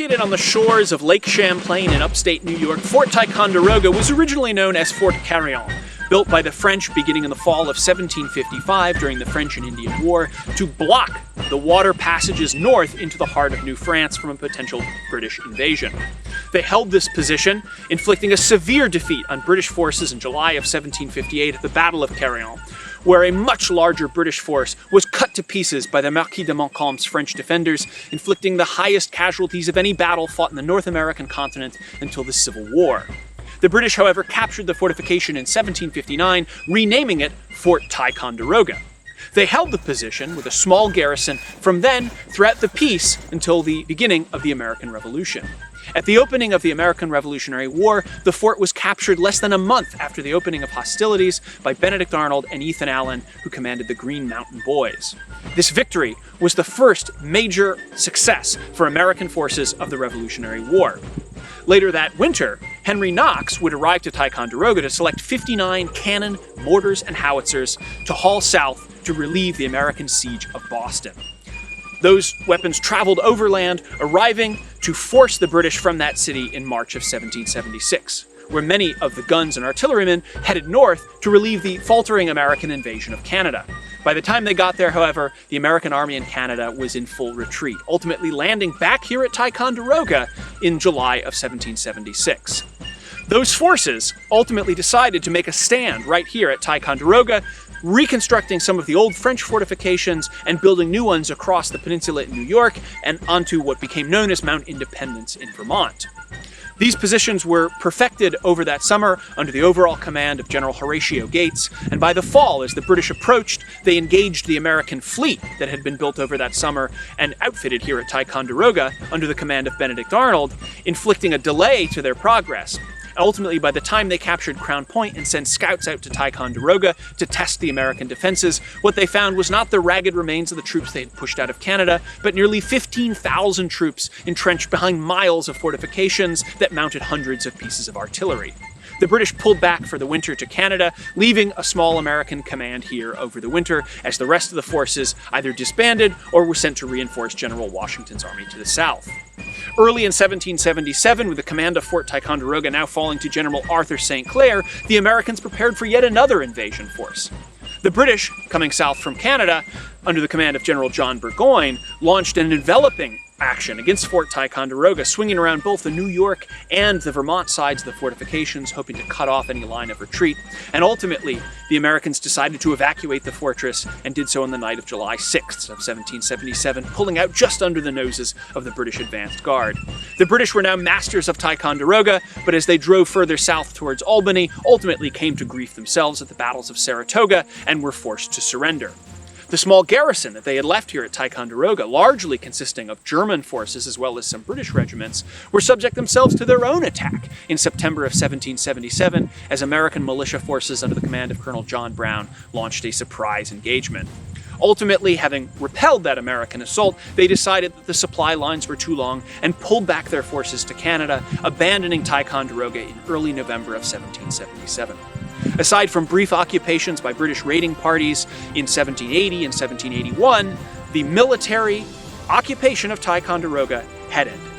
Located on the shores of Lake Champlain in upstate New York, Fort Ticonderoga was originally known as Fort Carillon, built by the French beginning in the fall of 1755 during the French and Indian War to block the water passages north into the heart of New France from a potential British invasion. They held this position, inflicting a severe defeat on British forces in July of 1758 at the Battle of Carillon, where a much larger British force was cut to pieces by the Marquis de Montcalm's French defenders, inflicting the highest casualties of any battle fought in the North American continent until the Civil War. The British, however, captured the fortification in 1759, renaming it Fort Ticonderoga. They held the position with a small garrison from then throughout the peace until the beginning of the American Revolution. At the opening of the American Revolutionary War, the fort was captured less than a month after the opening of hostilities by Benedict Arnold and Ethan Allen, who commanded the Green Mountain Boys. This victory was the first major success for American forces of the Revolutionary War. Later that winter, Henry Knox would arrive to Ticonderoga to select 59 cannon, mortars, and howitzers to haul south to relieve the American siege of Boston. Those weapons traveled overland, arriving to force the British from that city in March of 1776, where many of the guns and artillerymen headed north to relieve the faltering American invasion of Canada. By the time they got there, however, the American army in Canada was in full retreat, ultimately landing back here at Ticonderoga in July of 1776. Those forces ultimately decided to make a stand right here at Ticonderoga, reconstructing some of the old French fortifications and building new ones across the peninsula in New York and onto what became known as Mount Independence in Vermont. These positions were perfected over that summer under the overall command of General Horatio Gates, and by the fall, as the British approached, they engaged the American fleet that had been built over that summer and outfitted here at Ticonderoga under the command of Benedict Arnold, inflicting a delay to their progress. Ultimately, by the time they captured Crown Point and sent scouts out to Ticonderoga to test the American defenses, what they found was not the ragged remains of the troops they had pushed out of Canada, but nearly 15,000 troops entrenched behind miles of fortifications that mounted hundreds of pieces of artillery. The British pulled back for the winter to Canada, leaving a small American command here over the winter as the rest of the forces either disbanded or were sent to reinforce General Washington's army to the south. Early in 1777, with the command of Fort Ticonderoga now falling to General Arthur St. Clair, the Americans prepared for yet another invasion force. The British, coming south from Canada, under the command of General John Burgoyne, launched an enveloping action against Fort Ticonderoga, swinging around both the New York and the Vermont sides of the fortifications, hoping to cut off any line of retreat. And ultimately, the Americans decided to evacuate the fortress and did so on the night of July 6th of 1777, pulling out just under the noses of the British advanced guard. The British were now masters of Ticonderoga, but as they drove further south towards Albany, ultimately came to grief themselves at the battles of Saratoga and were forced to surrender. The small garrison that they had left here at Ticonderoga, largely consisting of German forces as well as some British regiments, were subject themselves to their own attack in September of 1777 as American militia forces under the command of Colonel John Brown launched a surprise engagement. Ultimately, having repelled that American assault, they decided that the supply lines were too long and pulled back their forces to Canada, abandoning Ticonderoga in early November of 1777. Aside from brief occupations by British raiding parties in 1780 and 1781, the military occupation of Ticonderoga had ended.